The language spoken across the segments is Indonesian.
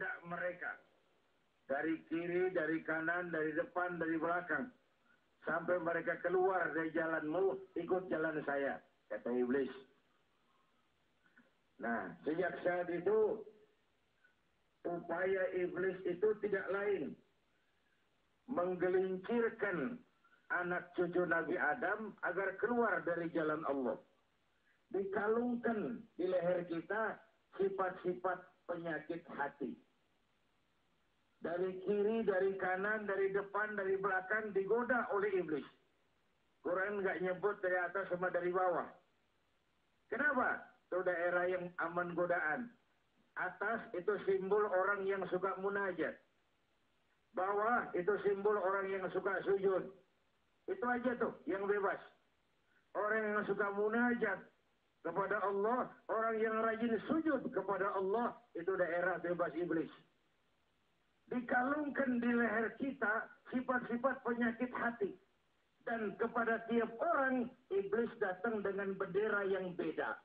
menggoda mereka. Dari kiri, dari kanan, dari depan, dari belakang. Sampai mereka keluar dari jalanmu, ikut jalan saya, kata iblis. Nah, sejak saat itu, upaya iblis itu tidak lain menggelincirkan anak cucu Nabi Adam agar keluar dari jalan Allah. Dikalungkan di leher kita sifat-sifat penyakit hati. Dari kiri, dari kanan, dari depan, dari belakang digoda oleh iblis. Quran nggak nyebut dari atas sama dari bawah. Kenapa? Itu daerah yang aman godaan. Atas itu simbol orang yang suka munajat. Bawah itu simbol orang yang suka sujud. Itu aja tuh yang bebas. Orang yang suka munajat kepada Allah, orang yang rajin sujud kepada Allah, itu daerah bebas iblis. Dikalungkan di leher kita sifat-sifat penyakit hati. Dan kepada tiap orang, iblis datang dengan bendera yang beda.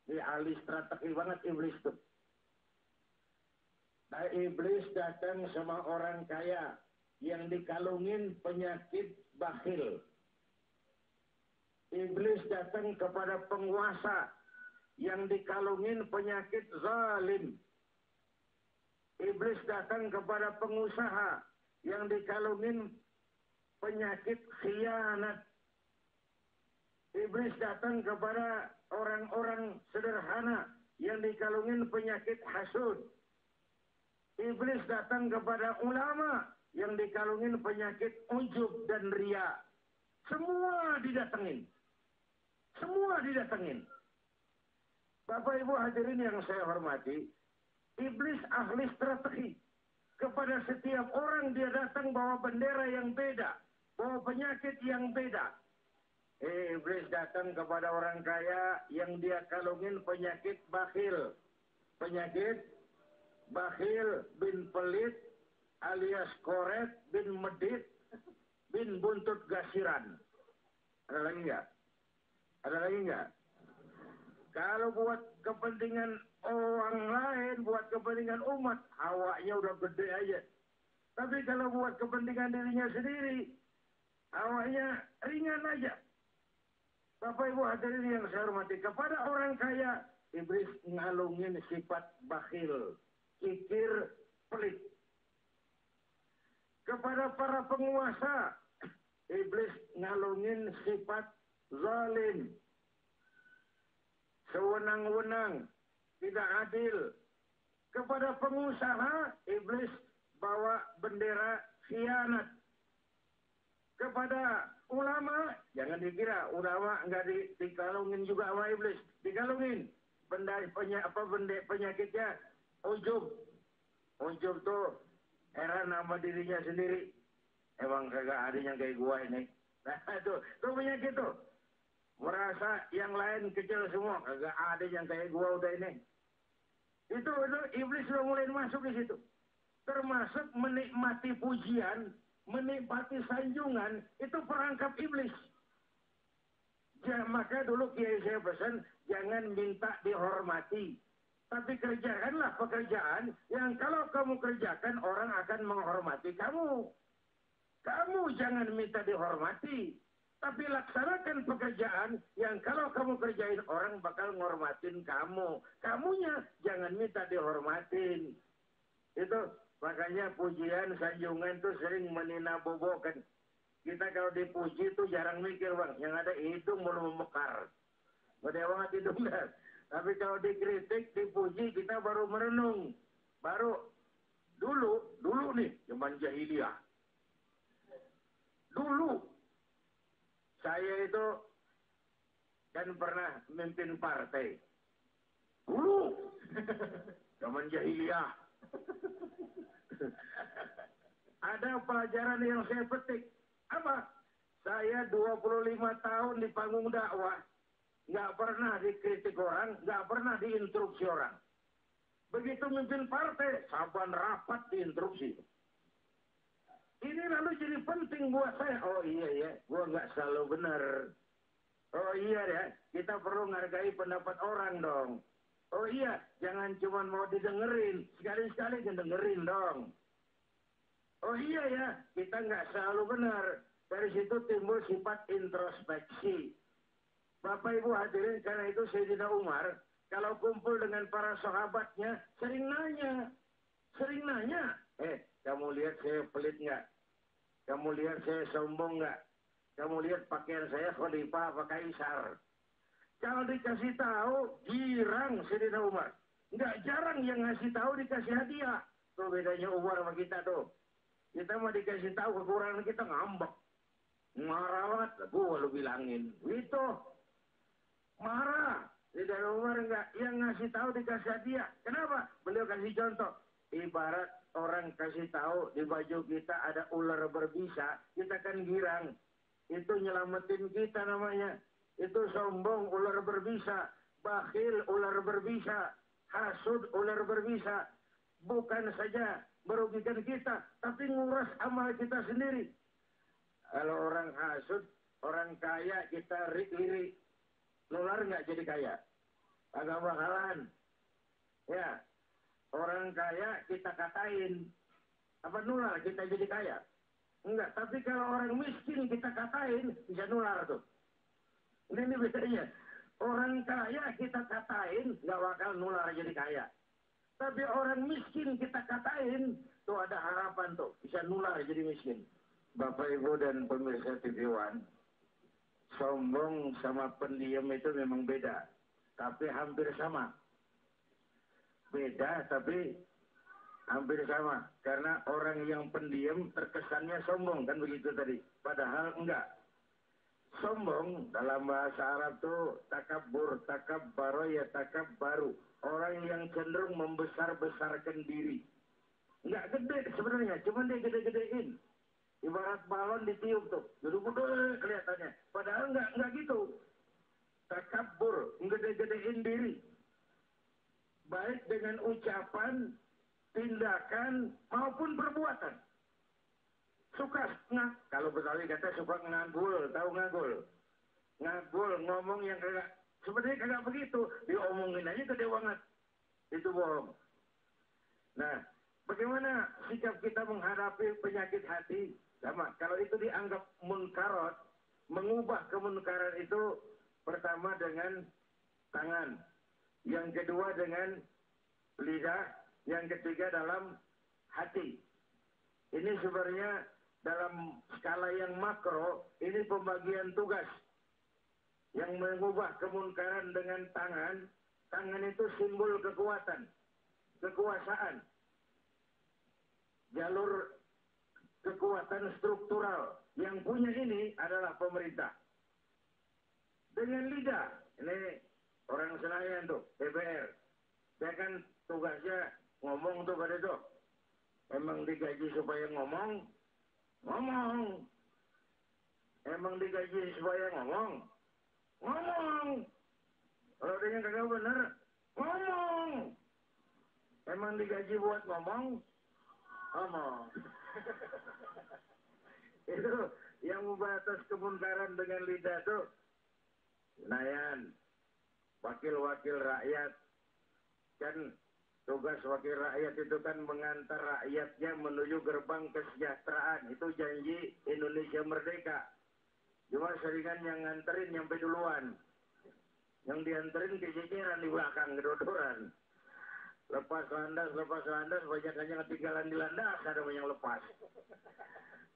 Ini ahli strategi banget iblis tuh. Nah, iblis datang sama orang kaya yang dikalungin penyakit bakhil. Iblis datang kepada penguasa yang dikalungin penyakit zalim. Iblis datang kepada pengusaha yang dikalungin penyakit khianat. Iblis datang kepada orang-orang sederhana yang dikalungin penyakit hasud. Iblis datang kepada ulama yang dikalungin penyakit ujub dan riya. Semua didatengin. Semua didatengin. Bapak Ibu hadirin yang saya hormati, iblis ahli strategi. Kepada setiap orang dia datang bawa bendera yang beda, bawa penyakit yang beda. Iblis datang kepada orang kaya yang dia kalungin penyakit bakhil. Penyakit bakhil bin pelit alias koret bin medit bin buntut gasiran. Ada lagi nggak? Ada lagi nggak? Kalau buat kepentingan orang lain, buat kepentingan umat, hawanya udah gede aja. Tapi kalau buat kepentingan dirinya sendiri, hawanya ringan aja. Bapak Ibu hadirin yang saya hormati, kepada orang kaya, iblis ngalungin sifat bakhil, kikir, pelit. Kepada para penguasa, iblis ngalungin sifat zalim, sewenang-wenang, tidak adil. Kepada pengusaha, iblis bawa bendera khianat. Kepada ulama, jangan dikira ulama nggak dikalungin juga sama iblis, dikalungin. Penyakitnya ujub. Ujub tuh heran sama dirinya sendiri. Emang kagak ada yang kayak gua ini. Nah tuh penyakit tuh. Merasa yang lain kecil semua, kagak ada yang kayak gua udah ini. Itu iblis sudah mulai masuk di situ. Termasuk menikmati pujian, menikmati sanjungan, itu perangkap iblis. Maka dulu kiai saya pesan, jangan minta dihormati. Tapi kerjakanlah pekerjaan yang kalau kamu kerjakan, orang akan menghormati kamu. Kamu jangan minta dihormati. Tapi laksanakan pekerjaan yang kalau kamu kerjain, orang bakal nghormatin kamu. Kamunya jangan minta dihormatin. Itu makanya pujian, sanjungan itu sering meninabobokan. Kita kalau dipuji itu jarang mikir bang. Yang ada hidung mulu memekar. Gede banget hidung dah. Tapi kalau dikritik, dipuji, kita baru merenung. Baru dulu nih, zaman jahiliyah. Dulu, saya itu kan pernah memimpin partai. Dulu, zaman jahiliyah. Ada pelajaran yang saya petik. Apa? Saya 25 tahun di panggung dakwah. Nggak pernah dikritik orang, nggak pernah diinstruksi orang. Begitu memimpin partai, saban rapat diinstruksi. Ini lalu jadi penting buat saya. Oh iya ya, gua nggak selalu benar. Oh iya ya, kita perlu menghargai pendapat orang dong. Oh iya, jangan cuma mau didengerin, sekali-sekali dengerin dong. Oh iya ya, kita nggak selalu benar. Dari situ timbul sifat introspeksi. Bapak Ibu hadirin, karena itu Sayyidina Umar, kalau kumpul dengan para sahabatnya, sering nanya, kamu lihat saya pelit nggak? Kamu lihat saya sombong nggak? Kamu lihat pakaian saya khalifah apa kaisar? Kalau dikasih tahu, girang Sayyidina Umar. Nggak jarang yang ngasih tahu dikasih hadiah. Tuh bedanya Umar sama kita tuh. Kita mau dikasih tahu kekurangan kita ngambek. Marah banget, gua lu bilangin. Itu marah. Sayyidina Umar enggak, yang ngasih tahu dikasih hadiah. Kenapa? Beliau kasih contoh. Ibarat orang kasih tahu di baju kita ada ular berbisa, kita kan girang. Itu nyelamatin kita namanya. Itu sombong ular berbisa, bakhil ular berbisa, hasud ular berbisa. Bukan saja merugikan kita, tapi nguras amal kita sendiri. Kalau orang hasud, orang kaya kita iri, nular nggak jadi kaya? Agak bakalan. Ya, orang kaya kita katain, apa nular kita jadi kaya? Enggak, tapi kalau orang miskin kita katain, bisa nular tuh. Ini bedanya. Orang kaya kita katain, nggak bakal nular jadi kaya. Tapi orang miskin kita katain, tuh ada harapan tuh, bisa nular jadi miskin. Bapak Ibu dan pemirsa TV One, sombong sama pendiam itu memang beda, tapi hampir sama. Beda tapi hampir sama, karena orang yang pendiam terkesannya sombong, kan begitu tadi. Padahal enggak. Sombong dalam bahasa Arab tuh takabur, takabbaro ya takabbaru. Orang yang cenderung membesar-besarkan diri. Enggak gede sebenarnya, cuma dia gede-gedein. Ibarat balon ditiup tuh, gede-gede kelihatannya. Padahal enggak gitu. Takabur, gede-gedein diri. Baik dengan ucapan, tindakan, maupun perbuatan. Suka kalau Betawi kata suka ngagul, tahu ngagul? Ngagul, ngomong yang kagak, sebenarnya kagak begitu, diomongin aja gede banget. Itu bohong. Nah, bagaimana sikap kita menghadapi penyakit hati? Sama, kalau itu dianggap munkarot, mengubah kemunkaran itu pertama dengan tangan, yang kedua dengan lidah, yang ketiga dalam hati. Ini sebenarnya dalam skala yang makro, ini pembagian tugas. Yang mengubah kemunkaran dengan tangan, tangan itu simbol kekuatan, kekuasaan. Jalur kekuatan struktural yang punya ini adalah pemerintah. Dengan lidah, ini orang Senayan tuh, DPR. Dia kan tugasnya ngomong tuh pada itu. Emang digaji supaya ngomong. Emang digaji supaya ngomong. Kalau dia kagak bener, ngomong. Emang digaji buat ngomong. Itu yang membatas kemunkaran dengan lidah tuh. Senayan, wakil-wakil rakyat. Kan tugas wakil rakyat itu kan mengantar rakyatnya menuju gerbang kesejahteraan. Itu janji Indonesia Merdeka. Cuma seringan yang nganterin nyampe duluan. Yang dianterin kejejeran di belakang, kedodoran. Lepas landas, banyak-banyak ketinggalan di landas, ada yang lepas.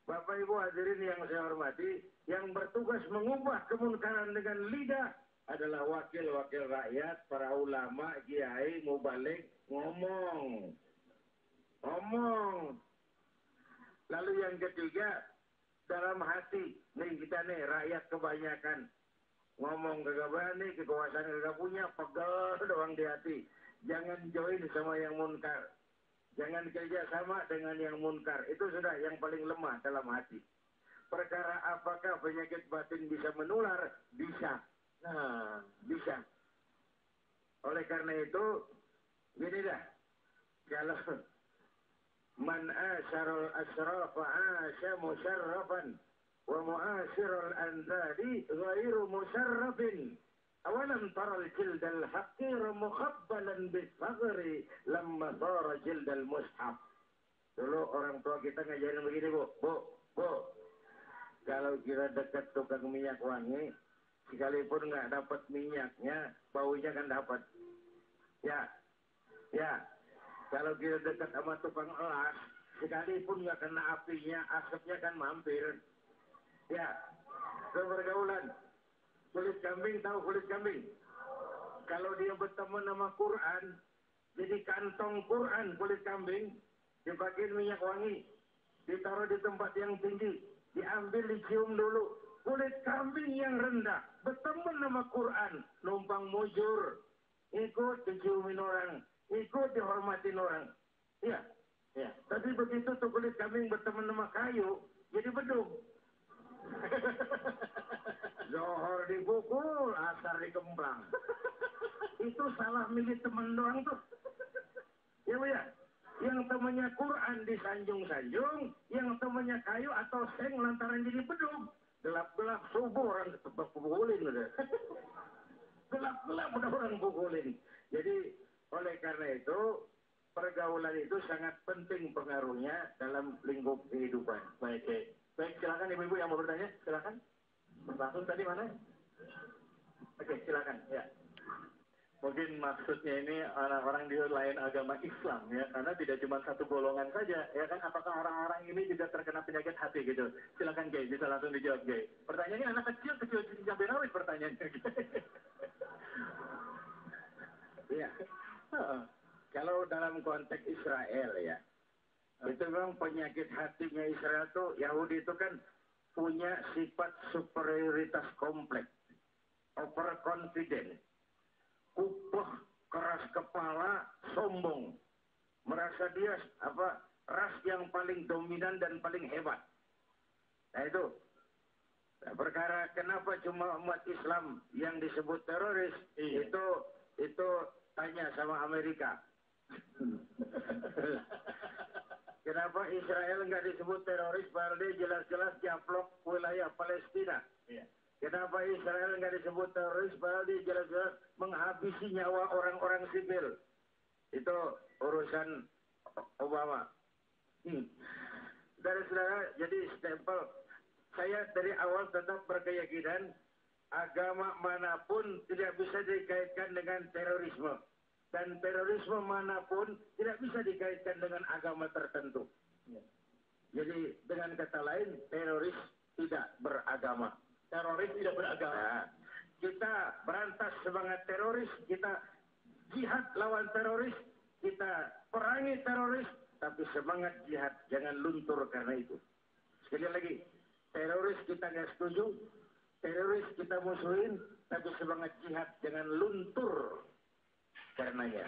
Bapak Ibu hadirin yang saya hormati, yang bertugas mengubah kemunkaran dengan lidah adalah wakil-wakil rakyat, para ulama, kiai, mubalik, ngomong. Lalu yang ketiga, dalam hati. Nih kita nih, rakyat kebanyakan. Ngomong kagak berani, kekuasaan kagak punya, pegel doang di hati. Jangan join sama yang munkar. Jangan kerja sama dengan yang munkar. Itu sudah yang paling lemah dalam hati. Perkara apakah penyakit batin bisa menular? Bisa. Nah, bisa. Oleh karena itu, gini dah. Kalau man asyarul asrafa asya musyarrafan wa mu'asyirul andadi ghairu musyarrafin. Awalam taral jildal haqir mukhabbalan bisagri lamma sara jildal mushaf. Dulu orang tua kita ngajarin begini, Bu. Bu. Kalau kita dekat tukang minyak wangi, sekalipun nggak dapat minyaknya, baunya kan dapat. Ya. Kalau kita dekat sama tukang elas, sekalipun nggak kena apinya, asapnya kan mampir. Ya. Kebergaulan. Kulit kambing, tahu kulit kambing? Kalau dia berteman sama Quran, jadi kantong Quran kulit kambing, dipakai minyak wangi, ditaruh di tempat yang tinggi, diambil dicium dulu. Kulit kambing yang rendah, berteman sama Quran, numpang mujur, ikut diciumin orang, ikut dihormatin orang. Iya. Tapi begitu tuh kulit kambing berteman sama kayu, jadi bedug. Zohor dipukul, asar dikembang. Itu salah milih teman doang tuh. Ya Bu ya. Yang temannya Quran disanjung-sanjung, yang temannya kayu atau seng lantaran jadi bedug. Gelap-gelap subuh orang pukulin udah. Gelap-gelap udah orang pukulin. Jadi oleh karena itu pergaulan itu sangat penting pengaruhnya dalam lingkup kehidupan. Baik, silakan ibu-ibu yang mau bertanya, silakan. Langsung tadi mana? Oke, silakan. Ya. Mungkin maksudnya ini orang-orang di lain agama Islam ya, karena tidak cuma satu golongan saja, ya kan? Apakah orang-orang ini juga terkena penyakit hati gitu? Silakan Gay, bisa langsung dijawab Gay. Pertanyaannya anak kecil cabai rawit pertanyaannya. Gitu. Iya. Kalau dalam konteks Israel ya, itu memang penyakit hatinya Israel tuh, Yahudi itu kan punya sifat superioritas kompleks, overconfident, kukuh, keras kepala, sombong, merasa dia ras yang paling dominan dan paling hebat. Nah itu perkara kenapa cuma umat Islam yang disebut teroris. Iya. Itu tanya sama Amerika. Kenapa Israel nggak disebut teroris padahal dia jelas-jelas japlok wilayah Palestina? Iya. Kenapa Israel nggak disebut teroris padahal dia jelas-jelas menghabisi nyawa orang-orang sipil? Itu urusan Obama. Saudara-saudara, jadi stempel. Saya dari awal tetap berkeyakinan agama manapun tidak bisa dikaitkan dengan terorisme. Dan terorisme manapun tidak bisa dikaitkan dengan agama tertentu. Ya. Jadi dengan kata lain, teroris tidak beragama. Teroris tidak beragama. Nah, kita berantas semangat teroris, kita jihad lawan teroris, kita perangi teroris, tapi semangat jihad jangan luntur karena itu. Sekali lagi, teroris kita nggak setuju, teroris kita musuhin, tapi semangat jihad jangan luntur karenanya.